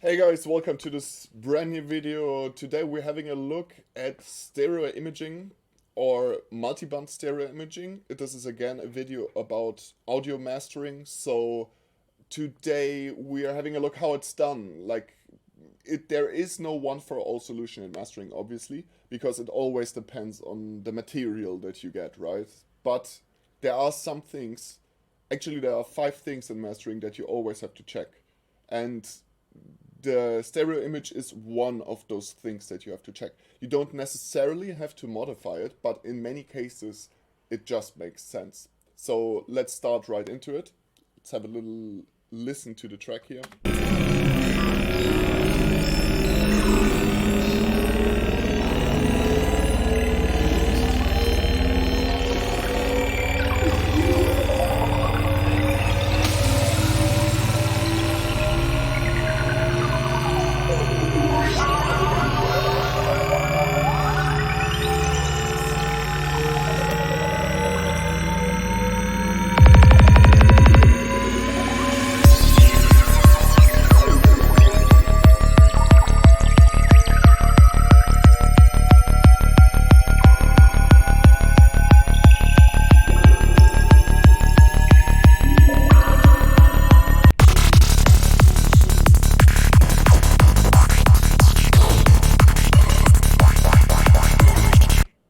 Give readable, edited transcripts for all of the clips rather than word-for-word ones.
Hey guys, welcome to this brand new video. Today we're having a look at stereo imaging or multiband stereo imaging. This is again a video about audio mastering. So today we are having a look how it's done. There is no one for all solution in mastering, obviously, because it always depends on the material that you get, right? But there are some things, actually there are 5 things in mastering that you always have to check. And the stereo image is one of those things that you have to check. You don't necessarily have to modify it, but in many cases it just makes sense. So let's start right into it. Let's have a little listen to the track here.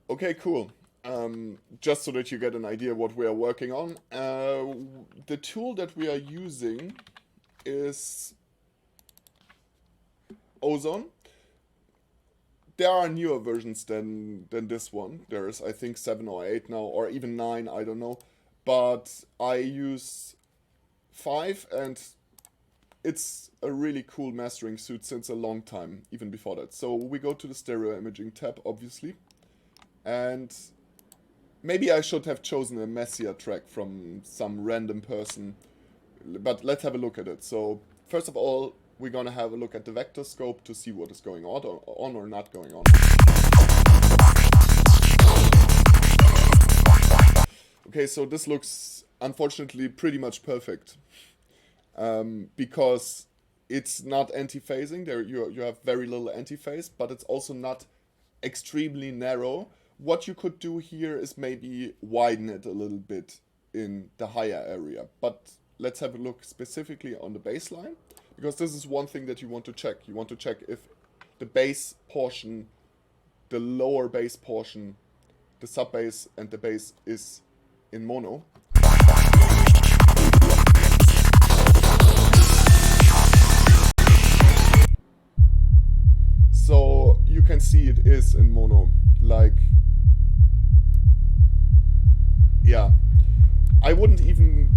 Okay, cool. Just so that you get an idea what we are working on. The tool that we are using is Ozone. There are newer versions than this one. There is, I think, 7 or 8 now, or even 9, I don't know. But I use 5, and it's a really cool mastering suite since a long time, even before that. So we go to the stereo imaging tab, obviously. And maybe I should have chosen a messier track from some random person, but let's have a look at it. So first of all, we're gonna have a look at the vector scope to see what is going on or not going on. Okay, so this looks unfortunately pretty much perfect, because it's not anti-phasing. There you have very little anti-phase, but it's also not extremely narrow. What you could do here is maybe widen it a little bit in the higher area. But let's have a look specifically on the baseline, because this is one thing that you want to check. You want to check if the bass portion, the lower bass portion, the sub bass and the bass is in mono. So you can see it is in mono. Yeah, I wouldn't even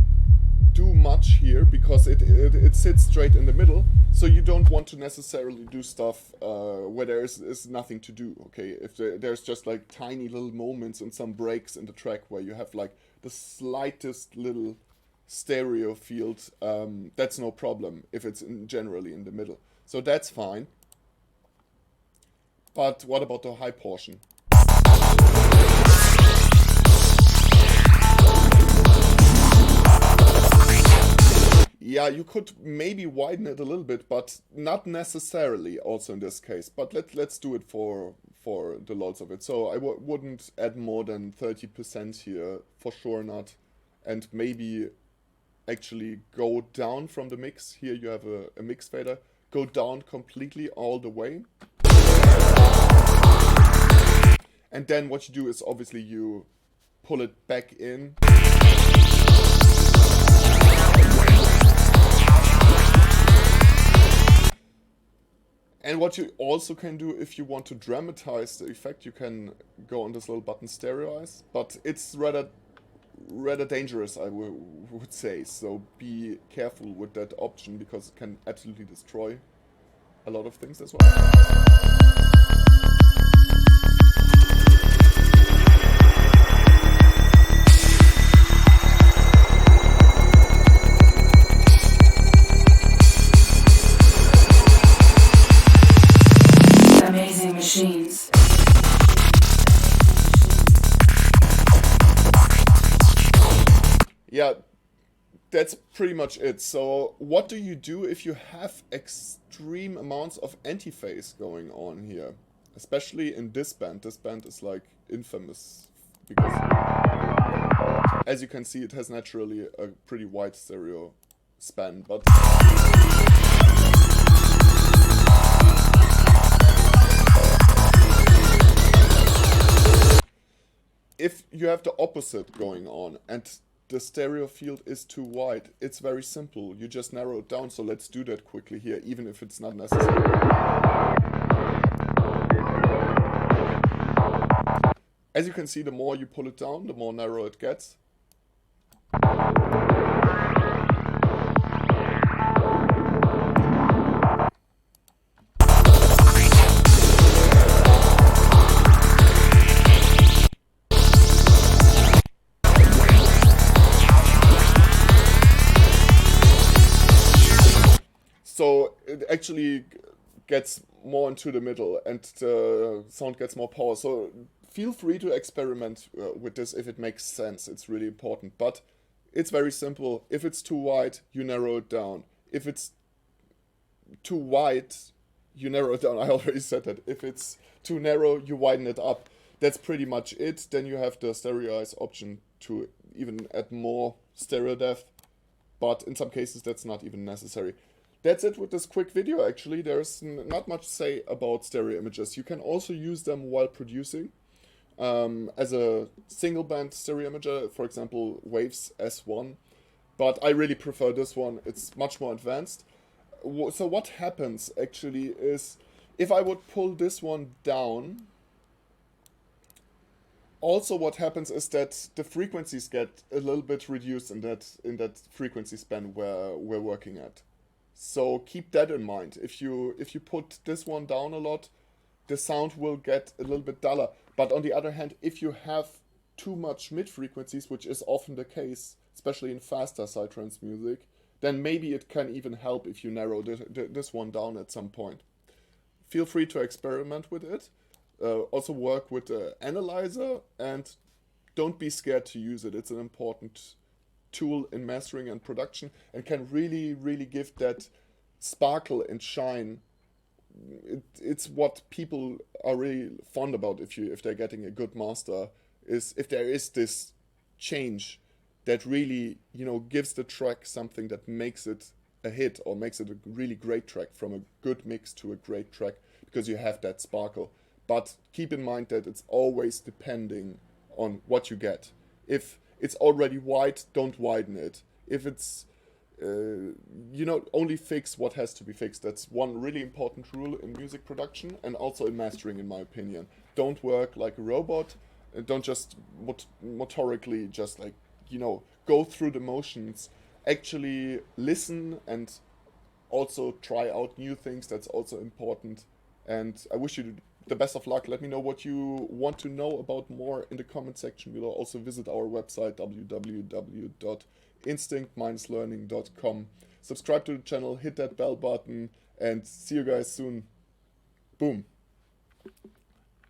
do much here because it sits straight in the middle, so you don't want to necessarily do stuff where there is nothing to do, okay? If there's just like tiny little moments and some breaks in the track where you have like the slightest little stereo field, that's no problem if it's generally in the middle. So that's fine. But what about the high portion? Yeah, you could maybe widen it a little bit, but not necessarily also in this case. But let's do it for the loads of it. So I wouldn't add more than 30% here, for sure not. And maybe actually go down from the mix. Here you have a mix fader. Go down completely all the way. And then what you do is obviously you pull it back in. And what you also can do, if you want to dramatize the effect, you can go on this little button stereoize. But it's rather dangerous, I would say. So be careful with that option, because it can absolutely destroy a lot of things as well. Machines. Yeah, that's pretty much it. So what do you do if you have extreme amounts of antiphase going on here? Especially in this band. This band is like infamous because, as you can see, it has naturally a pretty wide stereo span, but if you have the opposite going on and the stereo field is too wide, it's very simple. You just narrow it down. So let's do that quickly here, even if it's not necessary. As you can see, the more you pull it down, the more narrow it gets. So it actually gets more into the middle and the sound gets more power. So feel free to experiment with this if it makes sense. It's really important. But it's very simple. If it's too wide, you narrow it down. If it's too wide, you narrow it down. I already said that. If it's too narrow, you widen it up. That's pretty much it. Then you have the stereoize option to even add more stereo depth. But in some cases, that's not even necessary. That's it with this quick video, actually. There's not much to say about stereo images. You can also use them while producing. As a single band stereo imager, for example, Waves S1. But I really prefer this one. It's much more advanced. So what happens, actually, is if I would pull this one down, also what happens is that the frequencies get a little bit reduced in that frequency span where we're working at. So keep that in mind. If you put this one down a lot, the sound will get a little bit duller. But on the other hand, if you have too much mid frequencies, which is often the case, especially in faster psytrance music, then maybe it can even help if you narrow this one down at some point. Feel free to experiment with it. Also work with the analyzer and don't be scared to use it. It's an important tool in mastering and production and can really give that sparkle and shine. It's what people are really fond about if they're getting a good master, is if there is this change that really, gives the track something that makes it a hit or makes it a really great track, from a good mix to a great track, because you have that sparkle. But keep in mind that it's always depending on what you get. If it's already wide, don't widen it. If it's, only fix what has to be fixed. That's one really important rule in music production and also in mastering, in my opinion. Don't work like a robot. Don't just motorically just go through the motions. Actually listen and also try out new things. That's also important. And I wish you the best of luck. Let me know what you want to know about more in the comment section below. Also visit our website www.instinct-learning.com. Subscribe to the channel, hit that bell button, and see you guys soon. Boom.